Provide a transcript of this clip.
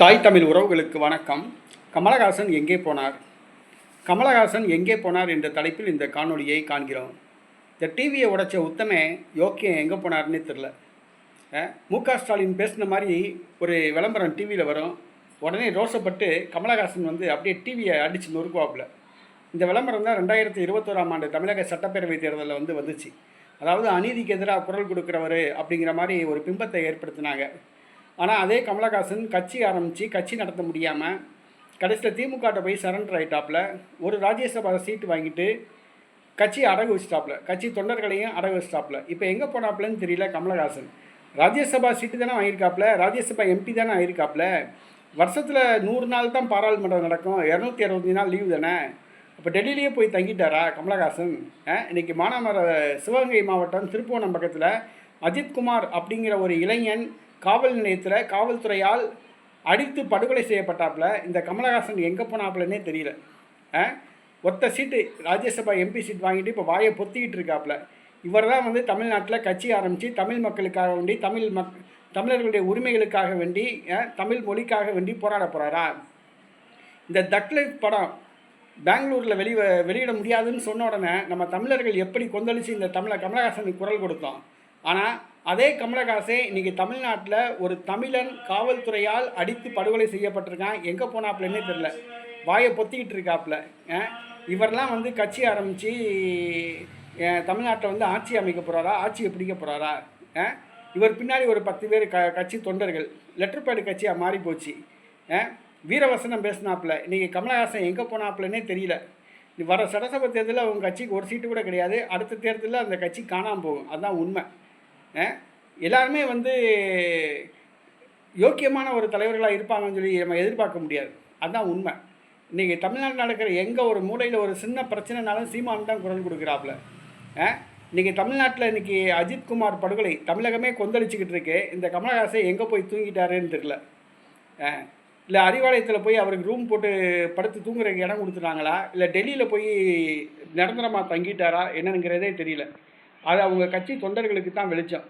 தாய் தமிழ் உறவுகளுக்கு வணக்கம். கமலஹாசன் எங்கே போனார்? கமலஹாசன் எங்கே போனார் என்ற தலைப்பில் இந்த காணொலியை காண்கிறோம். இந்த டிவியை உடைச்ச உத்தமே யோக்கியம் எங்கே போனார்னே தெரில. மு.க. ஸ்டாலின் பேசின மாதிரி ஒரு விளம்பரம் டிவியில் வரும். உடனே ரோசப்பட்டு கமலஹாசன் அப்படியே டிவியை அடித்து நொறுக்குவாப்புல. இந்த விளம்பரம் தான் 2021ஆம் ஆண்டு தமிழக சட்டப்பேரவை தேர்தலில் வந்துச்சு. அதாவது அநீதிக்கு எதிராக குரல் கொடுக்குறவர் அப்படிங்கிற மாதிரி ஒரு பிம்பத்தை ஏற்படுத்தினாங்க. ஆனால் அதே கமலஹாசன் கட்சி ஆரம்பித்து கட்சி நடத்த முடியாமல் கடைசியில் திமுகட்ட போய் சரண்டர் ஆகிட்டாப்புல. ஒரு ராஜ்யசபா சீட்டு வாங்கிட்டு கட்சியை அடகு வச்சிட்டாப்புல, கட்சி தொண்டர்களையும் அடகு வச்சிட்டாப்புல. இப்போ எங்கே போனாப்புலன்னு தெரியல கமலஹாசன். ராஜ்யசபா சீட்டு தானே வாங்கியிருக்காப்புல, ராஜ்யசபா எம்பி தானே ஆகியிருக்காப்புல. வருஷத்தில் 100 நாள் தான் பாராளுமன்றம் நடக்கும், 265 நாள் லீவு தானே. இப்போ டெல்லியிலேயே போய் தங்கிட்டாரா கமலஹாசன்? இன்றைக்கி சிவகங்கை மாவட்டம் திருப்புவனம் பக்கத்தில் அஜித்குமார் அப்படிங்கிற ஒரு இளைஞன் காவல் நிலையத்தில் காவல்துறையால் அடித்து படுகொலை செய்யப்பட்டாப்புல. இந்த கமலஹாசன் எங்கே போனாப்புலன்னே தெரியல. ஒத்த சீட்டு ராஜ்யசபா எம்பி சீட் வாங்கிட்டு இப்போ வாயை பொத்திக்கிட்டு இருக்காப்புல. இவர் தான் தமிழ்நாட்டில் கட்சி ஆரம்பித்து தமிழ் மக்களுக்காக வேண்டி தமிழர்களுடைய உரிமைகளுக்காக வேண்டி தமிழ் மொழிக்காக வேண்டி போராட போகிறாரா? இந்த தக்லைஃப் படம் பெங்களூரில் வெளியிட முடியாதுன்னு சொன்ன உடனே நம்ம தமிழர்கள் எப்படி கொந்தளித்து இந்த கமலஹாசனுக்கு குரல் கொடுத்தோம். ஆனால் அதே கமலஹாசன் இன்றைக்கி தமிழ்நாட்டில் ஒரு தமிழன் காவல்துறையால் அடித்து படுகொலை செய்யப்பட்டிருக்கான். எங்கே போனாப்புலன்னே தெரில, வாயை பொத்திக்கிட்டு இருக்காப்புல. இவரெல்லாம் கட்சி ஆரம்பித்து தமிழ்நாட்டில் ஆட்சி அமைக்க போகிறாரா, ஆட்சியை பிடிக்க போகிறாரா? இவர் பின்னாடி ஒரு 10 பேர் கட்சி தொண்டர்கள். லெட்டர் பேடு கட்சியாக மாறி போச்சு. வீரவசனம் பேசினாப்புல. இன்றைக்கி கமலஹாசன் எங்கே போனாப்புலன்னே தெரியல. வர சட்டசபை தேர்தலில் அவங்க கட்சிக்கு ஒரு சீட்டு கூட கிடையாது. அடுத்த தேர்தலில் அந்த கட்சி காணாமல் போகும். அதுதான் உண்மை. எல்லாருமே யோக்கியமான ஒரு தலைவர்களாக இருப்பாங்கன்னு சொல்லி நம்ம எதிர்பார்க்க முடியாது. அதுதான் உண்மை. இன்றைக்கி தமிழ்நாட்டில் நடக்கிற எங்கே ஒரு மூலையில் ஒரு சின்ன பிரச்சனைனாலும் சீமான் தான் குரல் கொடுக்குறாப்புல. இன்றைக்கி தமிழ்நாட்டில் இன்றைக்கி அஜித்குமார் படுகொலை தமிழகமே கொந்தளிச்சிக்கிட்டு இருக்கு. இந்த கமலஹாசன் எங்கே போய் தூங்கிட்டாருன்னு தெரியல. இல்லை அறிவாலயத்தில் போய் அவருக்கு ரூம் போட்டு படுத்து தூங்குறதுக்கு இடம் கொடுத்துட்டாங்களா, இல்லை டெல்லியில் போய் நிரந்தரமாக தங்கிட்டாரா என்னங்கிறதே தெரியல. அது அவங்க கட்சி தொண்டர்களுக்கு தான் வெளிச்சம்.